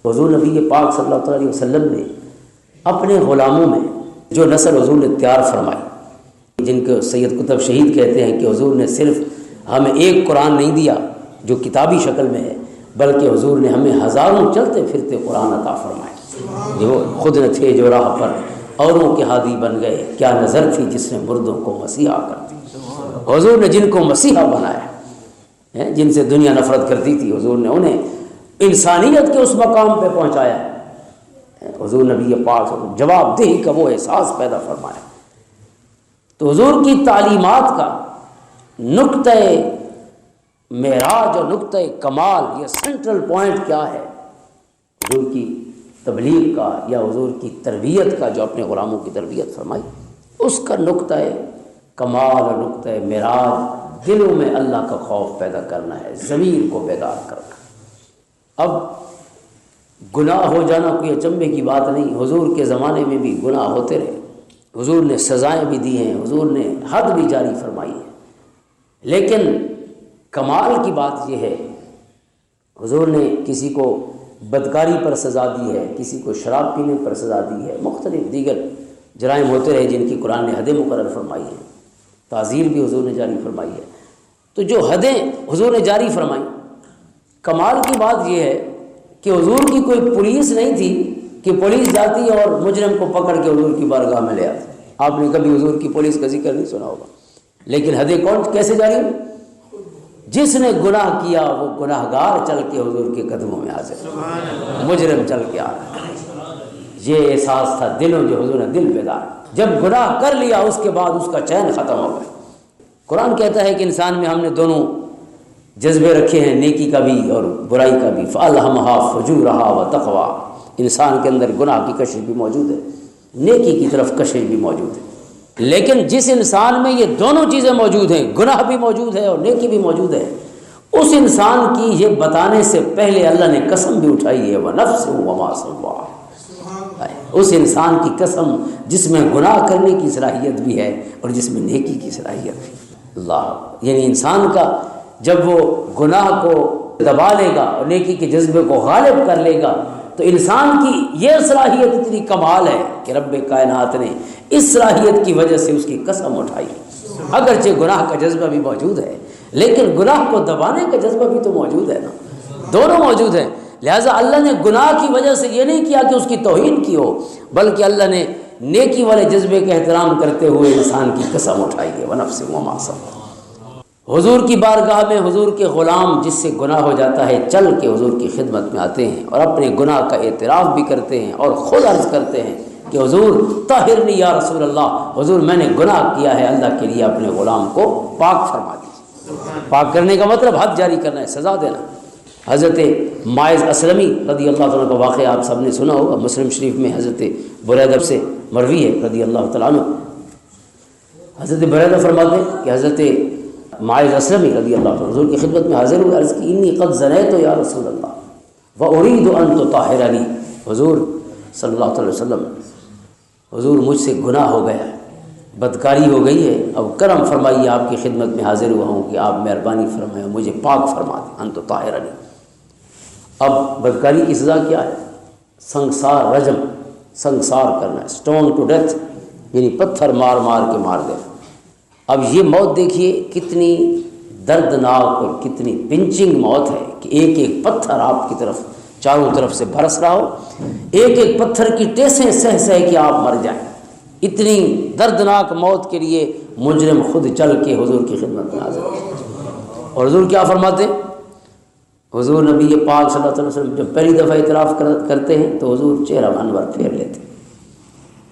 حضور نبی پاک صلی اللہ علیہ وسلم نے اپنے غلاموں میں جو نسل حضور نے تیار فرمائی، جن کو سید قطب شہید کہتے ہیں کہ حضور نے صرف ہمیں ایک قرآن نہیں دیا جو کتابی شکل میں ہے، بلکہ حضور نے ہمیں ہزاروں چلتے پھرتے قرآن عطا فرمائے، جو خود نہ تھے جو راہ پر اوروں کے ہادی بن گئے، کیا نظر تھی جس نے مردوں کو مسیحا کر دی۔ حضور نے جن کو مسیحا بنایا، جن سے دنیا نفرت کرتی تھی، حضور نے انہیں انسانیت کے اس مقام پہ پہنچایا۔ حضور نبی پاک جواب دہی کا وہ احساس پیدا فرمایا۔ تو حضور کی تعلیمات کا نقطہ معراج اور نقطہ کمال، یہ سینٹرل پوائنٹ کیا ہے حضور کی تبلیغ کا یا حضور کی تربیت کا، جو اپنے غلاموں کی تربیت فرمائی، اس کا نقطہ کمال اور نقطہ معراج دلوں میں اللہ کا خوف پیدا کرنا ہے، ضمیر کو بیدار کرنا۔ اب گناہ ہو جانا کوئی اچنبے کی بات نہیں، حضور کے زمانے میں بھی گناہ ہوتے رہے، حضور نے سزائیں بھی دی ہیں، حضور نے حد بھی جاری فرمائی ہے، لیکن کمال کی بات یہ ہے حضور نے کسی کو بدکاری پر سزا دی ہے، کسی کو شراب پینے پر سزا دی ہے، مختلف دیگر جرائم ہوتے رہے جن کی قرآن نے حدیں مقرر فرمائی ہیں، تعزیر بھی حضور نے جاری فرمائی ہے۔ تو جو حدیں حضور نے جاری فرمائی، کمال کی بات یہ ہے کہ حضور کی کوئی پولیس نہیں تھی کہ پولیس جاتی اور مجرم کو پکڑ کے حضور کی بارگاہ میں لے آتی۔ آپ نے کبھی حضور کی پولیس کا ذکر نہیں سنا ہوگا، لیکن حدیں کیسے جاری ہوئی؟ جس نے گناہ کیا وہ گناہ گار چل کے حضور کے قدموں میں حاضر، مجرم چل کے آ رہا۔ یہ احساس تھا دلوں، جو حضور نے دل بیدار، جب گناہ کر لیا اس کے بعد اس کا چین ختم ہو گیا۔ قرآن کہتا ہے کہ انسان میں ہم نے دونوں جذبے رکھے ہیں، نیکی کا بھی اور برائی کا بھی، فَأَلْهَمَهَا فُجُورَهَا وَتَقْوَىٰ۔ انسان کے اندر گناہ کی کشش بھی موجود ہے، نیکی کی طرف کشش بھی موجود ہے، لیکن جس انسان میں یہ دونوں چیزیں موجود ہیں، گناہ بھی موجود ہے اور نیکی بھی موجود ہے، اس انسان کی یہ بتانے سے پہلے اللہ نے قسم بھی اٹھائی ہے، وَنَفْسٍ وَمَا سَوَّاهَا۔ اس انسان کی قسم جس میں گناہ کرنے کی صلاحیت بھی ہے اور جس میں نیکی کی صلاحیت بھی۔ اللہ، یعنی انسان کا جب وہ گناہ کو دبا لے گا اور نیکی کے جذبے کو غالب کر لے گا تو انسان کی یہ صلاحیت اتنی کمال ہے کہ رب کائنات نے اس صلاحیت کی وجہ سے اس کی قسم اٹھائی۔ اگرچہ گناہ کا جذبہ بھی موجود ہے لیکن گناہ کو دبانے کا جذبہ بھی تو موجود ہے نا، دونوں موجود ہیں۔ لہٰذا اللہ نے گناہ کی وجہ سے یہ نہیں کیا کہ اس کی توہین کی ہو، بلکہ اللہ نے نیکی والے جذبے کا احترام کرتے ہوئے انسان کی قسم اٹھائی ہے، وَنَفْسٍ وَمَا سَوَّاهَا۔ حضور کی بارگاہ میں حضور کے غلام جس سے گناہ ہو جاتا ہے چل کے حضور کی خدمت میں آتے ہیں اور اپنے گناہ کا اعتراف بھی کرتے ہیں اور خود عرض کرتے ہیں کہ حضور طاہرنی یا رسول اللہ، حضور میں نے گناہ کیا ہے، اللہ کے لیے اپنے غلام کو پاک فرما دیجیے۔ پاک کرنے کا مطلب حد جاری کرنا ہے، سزا دینا۔ حضرت ماعز اسلمی رضی اللہ تعالیٰ کا واقعہ آپ سب نے سنا ہوگا، مسلم شریف میں حضرت بریدہ سے مروی ہے رضی اللہ تعالیٰ عنہ۔ حضرت بریدہ فرماتے ہیں کہ حضرت ماعز اسلمی رضی اللہ عنہ حضور کی خدمت میں حاضر ہوئے، عرض کی انی قد زنیت یا رسول اللہ وارید ان تطہرنی۔ حضور صلی اللہ علیہ وسلم، حضور مجھ سے گناہ ہو گیا ہے، بدکاری ہو گئی ہے، اب کرم فرمائیے، آپ کی خدمت میں حاضر ہوا ہوں کہ آپ مہربانی فرمائیں مجھے پاک فرما دیں، ان تطہرنی۔ اب بدکاری کی سزا کیا ہے؟ سنگسار، رجم، سنگسار کرنا ہے، سٹون ٹو ڈیتھ، یعنی پتھر مار مار کے مار دینا۔ اب یہ موت دیکھیے کتنی دردناک اور کتنی پنچنگ موت ہے کہ ایک ایک پتھر آپ کی طرف چاروں طرف سے برس رہا ہو، ایک ایک پتھر کی ٹیسیں سہ سہ کے آپ مر جائیں۔ اتنی دردناک موت کے لیے مجرم خود چل کے حضور کی خدمت میں حاضر ہو۔ اور حضور کیا فرماتے؟ حضور نبی پاک صلی اللہ علیہ وسلم جب پہلی دفعہ اعتراف کرتے ہیں تو حضور چہرہ انور پھیر لیتے ہیں،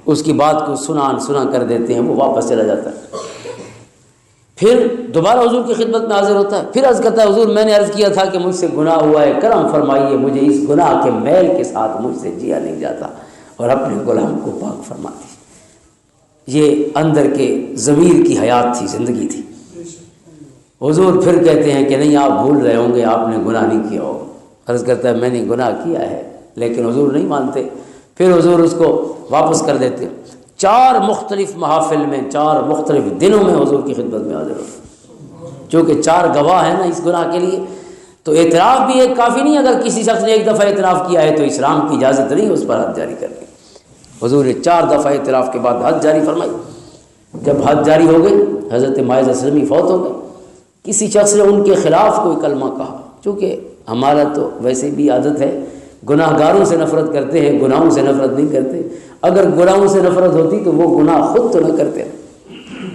اس کی بات کو سنا کر دیتے ہیں، وہ واپس چلا جاتا ہے، پھر دوبارہ حضور کی خدمت میں حاضر ہوتا ہے، پھر عرض کرتا ہے حضور میں نے عرض کیا تھا کہ مجھ سے گناہ ہوا ہے، کرم فرمائیے، مجھے اس گناہ کے میل کے ساتھ مجھ سے جیا نہیں جاتا، اور اپنے غلام کو پاک فرما دی۔ یہ اندر کے ضمیر کی حیات تھی، زندگی تھی۔ حضور پھر کہتے ہیں کہ نہیں آپ بھول رہے ہوں گے، آپ نے گناہ نہیں کیا ہو۔ عرض کرتا ہے میں نے گناہ کیا ہے، لیکن حضور نہیں مانتے، پھر حضور اس کو واپس کر دیتے ہیں۔ 4 مختلف محافل میں 4 مختلف دنوں میں حضور کی خدمت میں حاضر ہوتے، چونکہ 4 گواہ ہیں نا اس گناہ کے لیے، تو اعتراف بھی ایک کافی نہیں، اگر کسی شخص نے ایک دفعہ اعتراف کیا ہے تو اسلام کی اجازت نہیں اس پر حد جاری کرنے۔ حضور نے 4 دفعہ اعتراف کے بعد حد جاری فرمائی۔ جب حد جاری ہو گئی، حضرت ماعز اسلمی فوت ہو گئے، کسی شخص نے ان کے خلاف کوئی کلمہ کہا، چونکہ ہمارا تو ویسے بھی عادت ہے گناہ گاروں سے نفرت کرتے ہیں، گناہوں سے نفرت نہیں کرتے۔ اگر گناہوں سے نفرت ہوتی تو وہ گناہ خود تو نہ کرتے،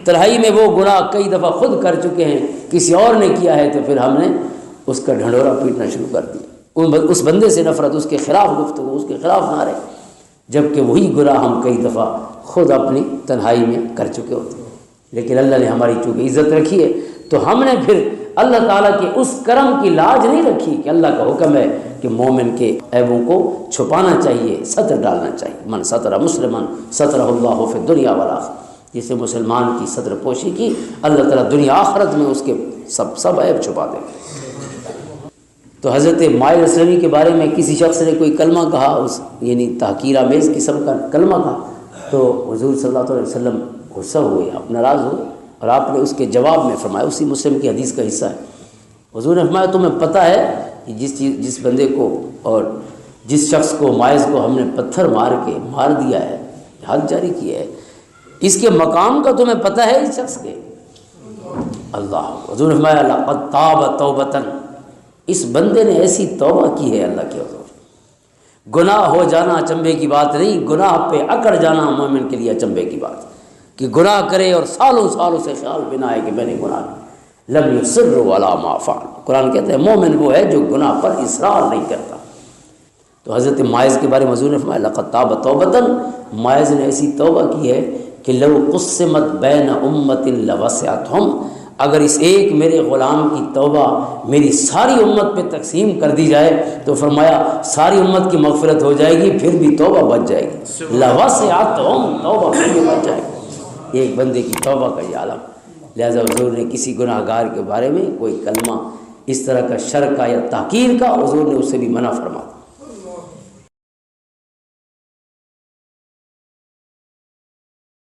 تنہائی میں وہ گناہ کئی دفعہ خود کر چکے ہیں، کسی اور نے کیا ہے تو پھر ہم نے اس کا ڈھنڈورا پیٹنا شروع کر دیا، اس بندے سے نفرت، اس کے خلاف گفتگو، اس کے خلاف نعرے، جبکہ وہی گناہ ہم کئی دفعہ خود اپنی تنہائی میں کر چکے ہوتے ہیں۔ لیکن اللہ نے ہماری چونکہ عزت رکھی ہے تو ہم نے پھر اللہ تعالیٰ کے اس کرم کی لاج نہیں رکھی کہ اللہ کا حکم ہے کہ مومن کے عیبوں کو چھپانا چاہیے، ستر ڈالنا چاہیے۔ من ستر مسلمن سترہ اللہ فی الدنیا والآخرہ، جس نے مسلمان کی ستر پوشی کی، اللہ تعالیٰ دنیا آخرت میں اس کے سب عیب چھپا دیں گے۔ تو حضرت ماعز اسلمی کے بارے میں کسی شخص نے کوئی کلمہ کہا، یعنی تحقیر آمیز قسم کا کلمہ کہا، تو حضور صلی اللہ علیہ وسلم غصہ ہوئے، آپ ناراض ہوئے، اور آپ نے اس کے جواب میں فرمایا، اسی مسلم کی حدیث کا حصہ ہے، حضور نے فرمایا تمہیں پتہ ہے کہ جس بندے کو اور جس شخص کو ماعز کو ہم نے پتھر مار دیا ہے، حد جاری کیا ہے، اس کے مقام کا تمہیں پتہ ہے اس شخص کے؟ اللہ، حضور نے فرمایا لقد تاب توبۃ، اس بندے نے ایسی توبہ کی ہے اللہ کے حضور۔ گناہ ہو جانا اچنبے کی بات نہیں، گناہ پہ اکڑ جانا مومن کے لیے اچنبے کی بات، کہ گناہ کرے اور سالوں سے خیال بنا ہے کہ میں نے گناہ کیا، لم یصروا علی ما فعل۔ قرآن کہتا ہے مومن وہ ہے جو گناہ پر اصرار نہیں کرتا۔ تو حضرت ماعز کے بارے میں حضور نے فرمایا لقد تاب توبۃ، ماعز نے ایسی توبہ کی ہے کہ لو قسمت بین امت لوسعتہم، اگر اس ایک میرے غلام کی توبہ میری ساری امت پہ تقسیم کر دی جائے تو فرمایا ساری امت کی مغفرت ہو جائے گی، پھر بھی توبہ بچ جائے گی، لوسعتہم، توبہ پھر بھی بچ جائے گی۔ ایک بندے کی توبہ کا یہ عالم۔ لہذا حضور نے کسی گناہ گار کے بارے میں کوئی کلمہ اس طرح کا شر کا یا تحقیر کا، حضور نے اس سے بھی منع فرما دیا۔